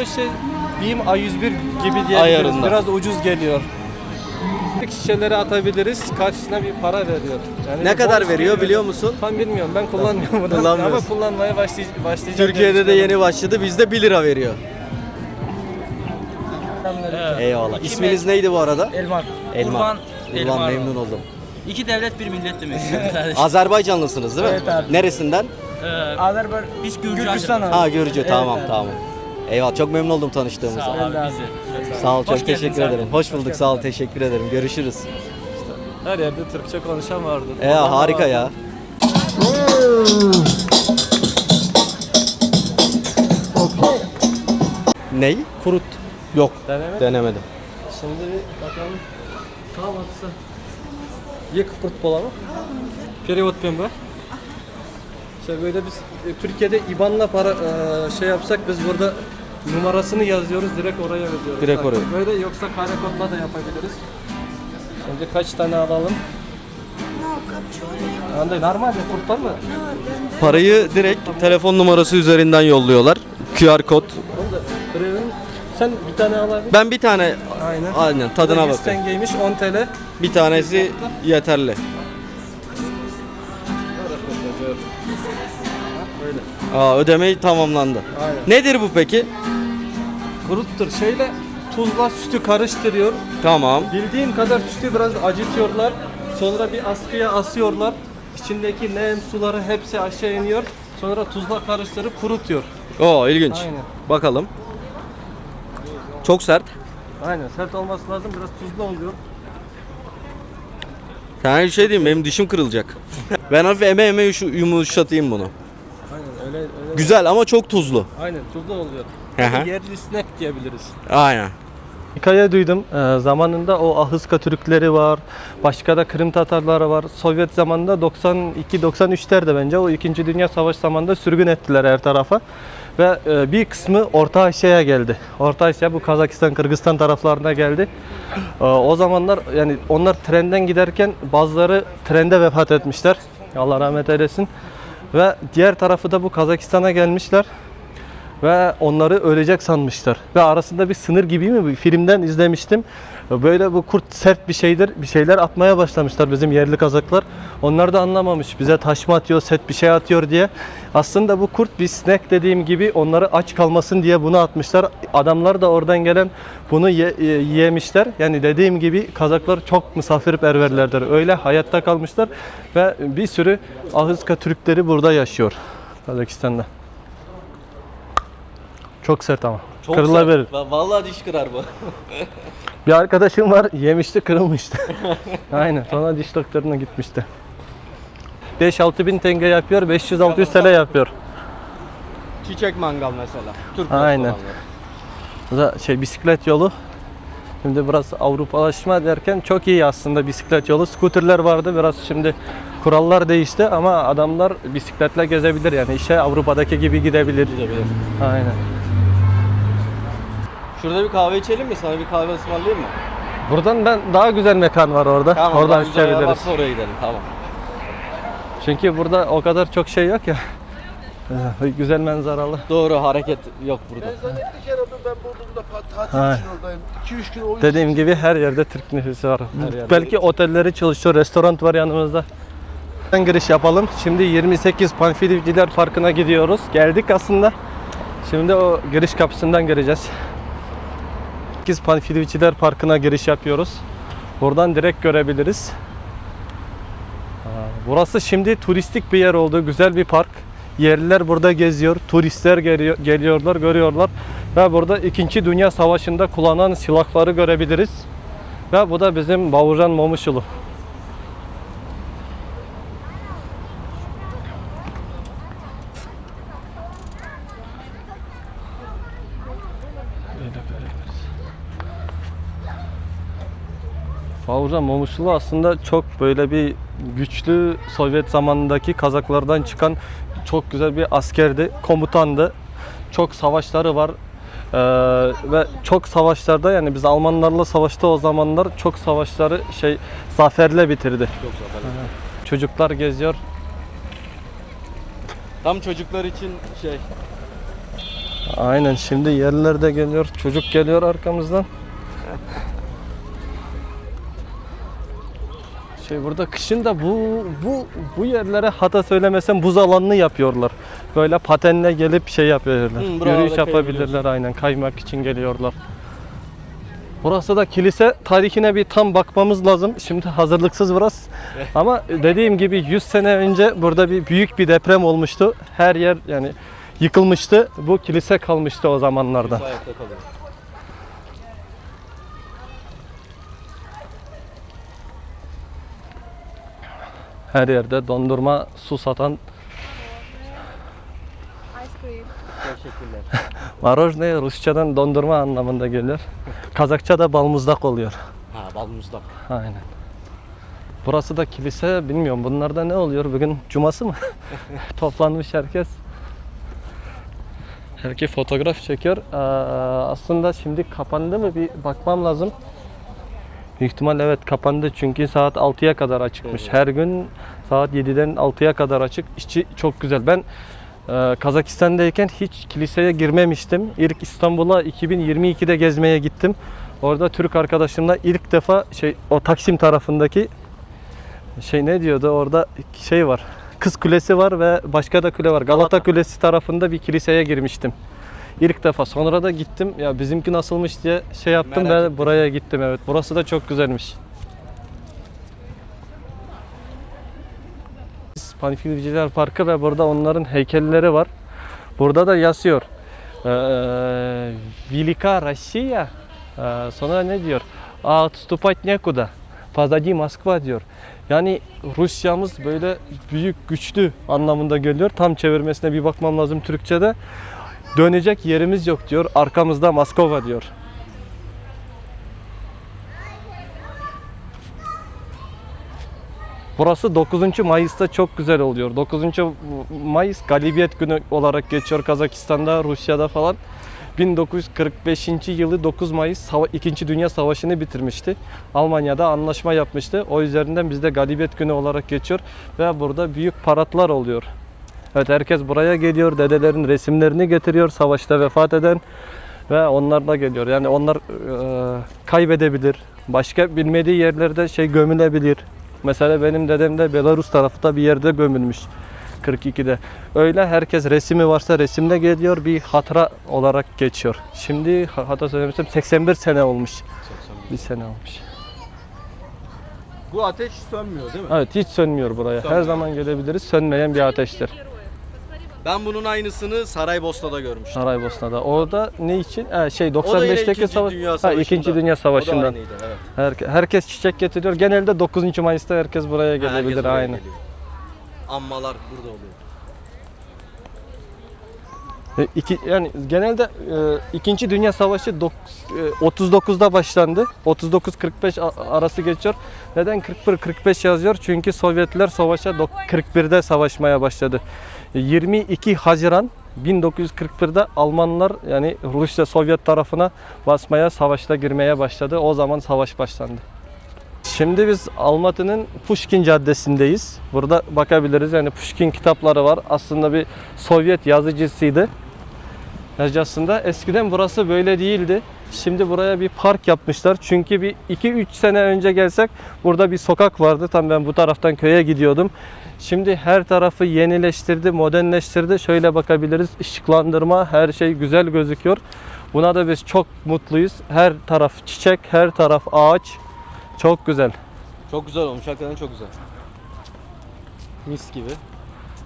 diyeyim A101 gibi diyebiliriz. Ayarında. Biraz ucuz geliyor. Şişeleri atabiliriz. Karşısına bir para veriyor. Yani Ne kadar bonus veriyor geliyor. biliyor musun? Tam bilmiyorum. Ben kullanmıyorum bunu. Ama Kullanmıyorsun. kullanmaya başlayacağım. Türkiye'de de yeni başladı. Bizde 1 lira veriyor. Evet. Eyvallah. İsminiz neydi bu arada? Elmar. Elmar. Urban Urban Elmar. memnun oldum. İki devlet bir millet demek istiyorum kardeşim. Azerbaycanlısınız değil mi? Evet abi. Neresinden? Azerbaycan. Biz Gürcistan abi. Ha Gürcü. Tamam tamam. Eyvallah. Çok memnun oldum tanıştığımıza. Sağ ol abi biz de. Sağ ol. Hoş Çok geldin teşekkür sen de. ederim. Hoş bulduk. Sağ ol. Teşekkür ederim. Görüşürüz. Her yerde Türkçe konuşan vardır. Ya harika ya. Ney? Kurut. Yok. Deneme. Denemedim. Şimdi bir bakalım. Kahvaltısı. Є kurut polavı. Перевод pembe. İşte böyle biz Türkiye'de IBAN'la para yapsak biz burada numarasını yazıyoruz direkt oraya ödüyoruz. Direkt oraya. Böyle yoksa kare kodla da yapabiliriz. Şimdi kaç tane alalım? Normal kurtlar mı? Parayı direkt telefon numarası üzerinden yolluyorlar. QR kod. Onu da Brevin. Sen bir tane alabilir. Ben bir tane aynen tadına 100 bakayım. tengeymiş 10 TL. Bir tanesi yeterli. Aa ödemeyi tamamlandı. Aynen. Nedir bu peki? Kuruttur. Tuzla sütü karıştırıyor. Tamam. Bildiğin kadar sütü biraz acıtıyorlar. Sonra bir askıya asıyorlar. İçindeki nem suları hepsi aşağı iniyor. Sonra tuzla karıştırıp kurutuyor. Oo ilginç. Aynen. Bakalım. Çok sert. Aynen. Sert olması lazım. Biraz tuzlu oluyor. Sana bir şey diyeyim benim dişim kırılacak. Ben hafif eme yumuşatayım bunu. Aynen öyle. Güzel ama çok tuzlu. Aynen tuzlu oluyor. Hı hı. Yerli snack diyebiliriz. Aynen. Hikaye duydum. Zamanında o Ahıska Türkleri var. Başka da Kırım Tatarları var. Sovyet zamanında 92-93'lerde bence o 2. Dünya Savaşı zamanında sürgün ettiler her tarafa. Ve bir kısmı Orta Asya'ya geldi. Orta Asya bu Kazakistan, Kırgızistan taraflarına geldi. O zamanlar yani onlar trenden giderken bazıları trende vefat etmişler. Allah rahmet eylesin. Ve diğer tarafı da bu Kazakistan'a gelmişler. ve onları ölecek sanmışlar. Ve arasında bir sınır gibi mi? Bir filmden izlemiştim. Böyle bu kurt sert bir şeydir. Bir şeyler atmaya başlamışlar bizim yerli Kazaklar. Onlar da anlamamış. Bize taş mı atıyor, sert bir şey atıyor diye. Aslında bu kurt bir sinek dediğim gibi onları aç kalmasın diye bunu atmışlar. Adamlar da oradan gelen bunu yemişler. Yani dediğim gibi Kazaklar çok misafirperverlerdir. Öyle hayatta kalmışlar ve bir sürü Ahıska Türkleri burada yaşıyor. Kazakistan'da. Çok sert ama. Çok Kırılabilir. sert. Vallahi diş kırar bu. Bir arkadaşım var, yemişti, kırılmıştı. Aynen, sonra diş doktoruna gitmişti. 5-6 bin tenge yapıyor, 500-600 TL yapıyor. Çiçek mangal mesela. Türk Aynen. Bu da bisiklet yolu. Şimdi biraz Avrupalaşma derken çok iyi aslında bisiklet yolu. Skuterler vardı, biraz şimdi kurallar değişti ama adamlar bisikletle gezebilir, yani işe Avrupa'daki gibi gidebilir. Aynen. Şurada bir kahve içelim mi? Sana bir kahve ısmarlayayım mı? Buradan ben daha güzel mekan var orada. Tamam, Oradan daha güzel yer içebiliriz. varsa oraya gidelim, tamam. Çünkü burada o kadar çok şey yok ya. Güzel manzaralı. Doğru, hareket yok burada. Ben zannettik herhalde ben Bodrum'da tatil Ha. için oradayım. 2-3 gün o Dediğim gibi her yerde Türk nüfusu var. yerde. Belki otelleri çalışıyor, restoran var yanımızda. Giriş yapalım. Şimdi 28 Panfilivciler Parkı'na gidiyoruz. Geldik aslında. Şimdi o giriş kapısından gireceğiz. 28 Panfilivciler Parkı'na giriş yapıyoruz. Buradan direkt görebiliriz. Burası şimdi turistik bir yer oldu. Güzel bir park. Yerliler burada geziyor. Turistler geliyorlar, görüyorlar. Ve burada 2. Dünya Savaşı'nda kullanılan silahları görebiliriz. Ve bu da bizim Baujan Momuşulu. Baujan Momuşulu aslında çok böyle bir güçlü Sovyet zamanındaki Kazaklardan çıkan çok güzel bir askerdi, komutandı. Çok savaşları var ve çok savaşlarda, yani biz Almanlarla savaşta o zamanlar çok savaşları zaferle bitirdi. Çok zaferli. Çocuklar geziyor. Tam çocuklar için Aynen, şimdi yerliler de geliyor, çocuk geliyor arkamızdan. Burada kışın da bu yerlere hata söylemesem buz alanını yapıyorlar. Böyle patenle gelip yapıyorlar. buralarda Yürüyüş yapabilirler, aynen, kaymak için geliyorlar. Burası da kilise tarihine bir tam bakmamız lazım. Şimdi hazırlıksız biraz. Ama dediğim gibi 100 sene önce burada büyük bir deprem olmuştu. Her yer yani yıkılmıştı. Bu kilise kalmıştı o zamanlarda. ayakta kalıyor. Her yerde dondurma, su satan. Teşekkürler. Marojne Rusçadan dondurma anlamında gelir. Kazakça da balmuzdak oluyor. Ha, balmuzdak. Aynen. Burası da kilise, bilmiyorum bunlarda ne oluyor bugün, cuması mı? Toplanmış herkes. Herkes fotoğraf çekiyor. Aslında şimdi kapandı mı bir bakmam lazım. Büyük ihtimal evet kapandı, çünkü saat 6'ya kadar açıkmış. Evet. Her gün saat 7'den 6'ya kadar açık. İçi çok güzel. Ben Kazakistan'dayken hiç kiliseye girmemiştim. İlk İstanbul'a 2022'de gezmeye gittim. Orada Türk arkadaşımla ilk defa o Taksim tarafındaki ne diyordu orada, var. Kız Kulesi var ve başka da kule var. Galata Kulesi tarafında bir kiliseye girmiştim. İlk defa. Sonra da gittim. Ya bizimki nasılmış diye yaptım Merak ve ettim. buraya gittim, evet. Burası da çok güzelmiş. Panfilivciler Parkı ve burada onların heykelleri var. Burada da yazıyor. Велика Россия. Sonra ne diyor? Отступать некуда. Позади Москва diyor. Yani Rusya'mız böyle büyük, güçlü anlamında geliyor. Tam çevirmesine bir bakmam lazım Türkçe'de. Dönecek yerimiz yok diyor. Arkamızda Moskova diyor. Burası 9. Mayıs'ta çok güzel oluyor. 9. Mayıs Galibiyet Günü olarak geçiyor Kazakistan'da, Rusya'da falan. 1945. yılı 9 Mayıs 2. Dünya Savaşı'nı bitirmişti. Almanya'da anlaşma yapmıştı. O üzerinden bizde Galibiyet Günü olarak geçiyor ve burada büyük paradlar oluyor. Evet, herkes buraya geliyor. Dedelerin resimlerini getiriyor. Savaşta vefat eden ve onlar da geliyor. Yani onlar kaybedebilir. Başka bilmediği yerlerde gömülebilir. Mesela benim dedem de Belarus tarafında bir yerde gömülmüş. 42'de. Öyle herkes resmi varsa resimle geliyor. Bir hatıra olarak geçiyor. Şimdi hata söylemiştim 81 sene olmuş. 81. Bir sene olmuş. Bu ateş sönmüyor değil mi? Evet, hiç sönmüyor buraya. Her zaman gelebiliriz. Sönmeyen bir ateştir. Ben bunun aynısını Saraybosna'da görmüştüm. Saraybosna'da. Orada ne için? O da yine 95'teki İkinci savaş. Dünya Savaşı'nda. İkinci Dünya O da Savaşı'ndan. aynıydı, evet. Herkes çiçek getiriyor. Genelde 9. Mayıs'ta herkes buraya Herkes gelebilir. buraya Aynen. geliyor. Ammalar burada oluyor. Yani genelde 2. Dünya Savaşı 39'da başlandı. 39-45 arası geçiyor. Neden 41-45 yazıyor? Çünkü Sovyetler savaşa 41'de savaşmaya başladı. 22 Haziran 1941'de Almanlar yani Rusya Sovyet tarafına basmaya, savaşta girmeye başladı. O zaman savaş başlandı. Şimdi biz Almatı'nın Pushkin Caddesi'ndeyiz. Burada bakabiliriz. Yani Pushkin kitapları var. Aslında bir Sovyet yazıcısıydı. Aslında eskiden burası böyle değildi. Şimdi buraya bir park yapmışlar. Çünkü bir 2-3 sene önce gelsek burada bir sokak vardı. Tam ben bu taraftan köye gidiyordum. Şimdi her tarafı yenileştirdi, modernleştirdi. Şöyle bakabiliriz. Işıklandırma, her şey güzel gözüküyor. Buna da biz çok mutluyuz. Her taraf çiçek, her taraf ağaç. Çok güzel. Çok güzel olmuş. Hakikaten çok güzel. Mis gibi.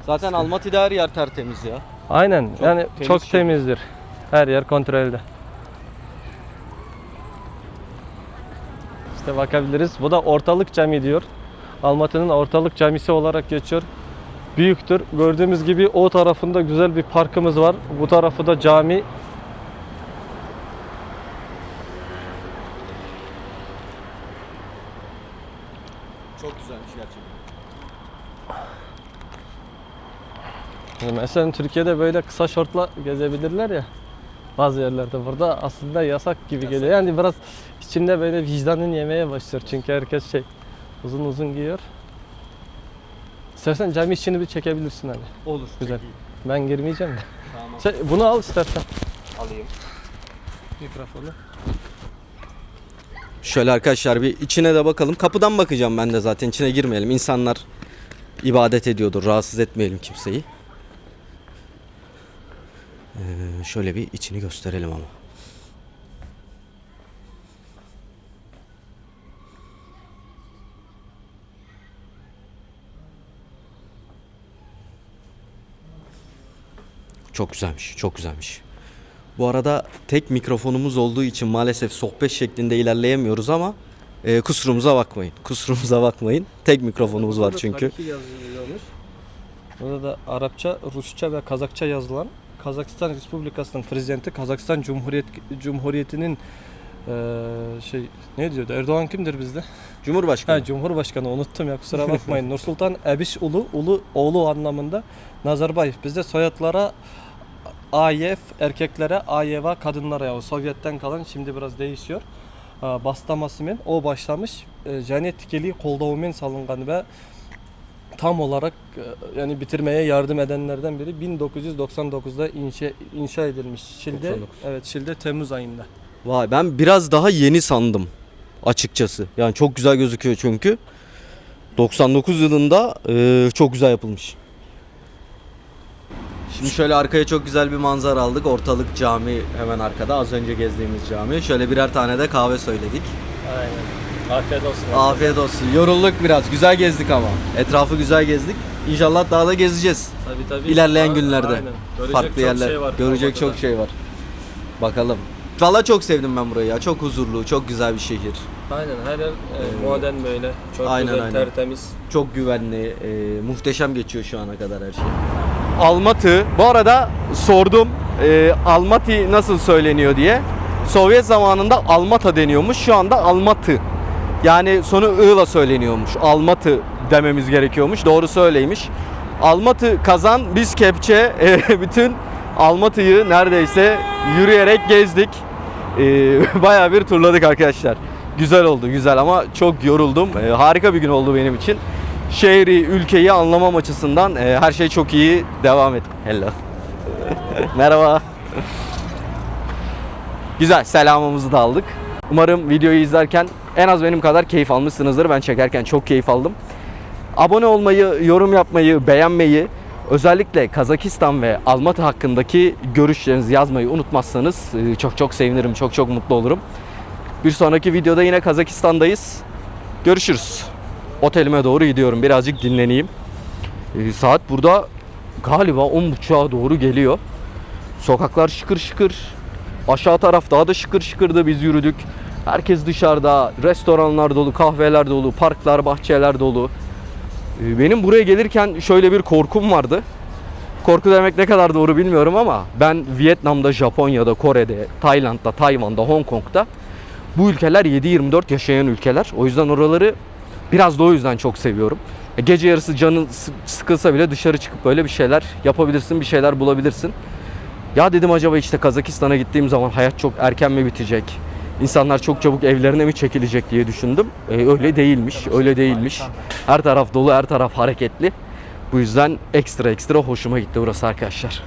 Zaten Almaty'de her yer tertemiz ya. Aynen. Yani temiz çok şey. temizdir. Her yer kontrolde. İşte bakabiliriz. Bu da Ortalık Cami diyor. Almatı'nın Ortalık Camisi olarak geçiyor. Büyüktür. Gördüğümüz gibi o tarafında güzel bir parkımız var. Bu tarafı da cami. Çok güzelmiş gerçekten. Mesela Türkiye'de böyle kısa şortla gezebilirler ya bazı yerlerde. Burada aslında yasak gibi geliyor. Yani biraz içinde böyle vicdanın yemeye başlıyor. Çünkü herkes uzun uzun giyiyor. İstersen cami içini bir çekebilirsin hani. Olur. Güzel. Ben girmeyeceğim de. Tamam. Bunu al istersen. Alayım. Mikrofonu. Şöyle arkadaşlar bir içine de bakalım. Kapıdan bakacağım ben de zaten. İçine girmeyelim. İnsanlar ibadet ediyordur. Rahatsız etmeyelim kimseyi. Şöyle bir içini gösterelim ama. Çok güzelmiş, çok güzelmiş. Bu arada tek mikrofonumuz olduğu için maalesef sohbet şeklinde ilerleyemiyoruz ama kusurumuza bakmayın. Kusurumuza bakmayın. Tek mikrofonumuz var çünkü. Burada da Arapça, Rusça ve Kazakça yazılan Kazakistan Respublikası'nın prezidenti, Kazakistan Cumhuriyeti'nin ne diyordu? Erdoğan kimdir bizde? Cumhurbaşkanı. Cumhurbaşkanı unuttum ya, kusura bakmayın. Nursultan Ebişoğlu oğlu anlamında. Nazarbayev bizde soyadlara Ayev erkeklere, Ayeva kadınlara, ya o Sovyet'ten kalan, şimdi biraz değişiyor. Bastamasымен o başlamış. Және тікелей қолдауымен салынған ve tam olarak yani bitirmeye yardım edenlerden biri 1999'da inşa edilmiş. Şil'de, 99. evet, Şil'de Temmuz ayında. Vay, ben biraz daha yeni sandım açıkçası. Yani çok güzel gözüküyor çünkü. 99 yılında çok güzel yapılmış. Şimdi şöyle arkaya çok güzel bir manzara aldık. Ortalık Cami hemen arkada. Az önce gezdiğimiz cami. Şöyle birer tane de kahve söyledik. Aynen. Afiyet olsun. Afiyet olsun. Yorulduk biraz. Güzel gezdik ama. Etrafı güzel gezdik. İnşallah daha da gezeceğiz. Tabii. İlerleyen günlerde. Aynen. Görecek Farklı çok yerler. şey var. Görecek Almatı'da. çok şey var. Bakalım. Valla çok sevdim ben burayı ya. Çok huzurlu, çok güzel bir şehir. Aynen, her yer modern böyle. Çok Aynen, güzel, aynen. tertemiz. Çok güvenli, muhteşem geçiyor şu ana kadar her şey. Almatı. Bu arada sordum Almatı nasıl söyleniyor diye. Sovyet zamanında Almata deniyormuş. Şu anda Almatı. Yani sonu ı'la söyleniyormuş. Almatı dememiz gerekiyormuş. Doğrusu öyleymiş. Almatı Kazan, biz Kepçe. Bütün Almatı'yı neredeyse yürüyerek gezdik. Bayağı bir turladık arkadaşlar. Güzel oldu, güzel ama çok yoruldum. Harika bir gün oldu benim için. şehri, ülkeyi anlamam açısından her şey çok iyi. Devam et. Hello. Merhaba. Güzel, selamımızı da aldık. Umarım videoyu izlerken en az benim kadar keyif almışsınızdır. Ben çekerken çok keyif aldım. Abone olmayı, yorum yapmayı, beğenmeyi, özellikle Kazakistan ve Almatı hakkındaki görüşlerinizi yazmayı unutmazsanız çok çok sevinirim, çok çok mutlu olurum. Bir sonraki videoda yine Kazakistan'dayız. Görüşürüz. Otelime doğru gidiyorum. Birazcık dinleneyim. Saat burada galiba 10.30'a doğru geliyor. Sokaklar şıkır şıkır. Aşağı taraf daha da şıkır şıkırdı, biz yürüdük. Herkes dışarıda. Restoranlar dolu, kahveler dolu, parklar, bahçeler dolu. Benim buraya gelirken şöyle bir korkum vardı. Korku demek ne kadar doğru bilmiyorum ama ben Vietnam'da, Japonya'da, Kore'de, Tayland'da, Tayvan'da, Hong Kong'da bu ülkeler 7/24 yaşayan ülkeler. O yüzden oraları biraz da o yüzden çok seviyorum. Gece yarısı canın sıkılsa bile dışarı çıkıp böyle bir şeyler yapabilirsin, bir şeyler bulabilirsin. Ya dedim acaba işte Kazakistan'a gittiğim zaman hayat çok erken mi bitecek? İnsanlar çok çabuk evlerine mi çekilecek diye düşündüm. Öyle değilmiş, öyle değilmiş. Her taraf dolu, her taraf hareketli. Bu yüzden ekstra hoşuma gitti burası arkadaşlar.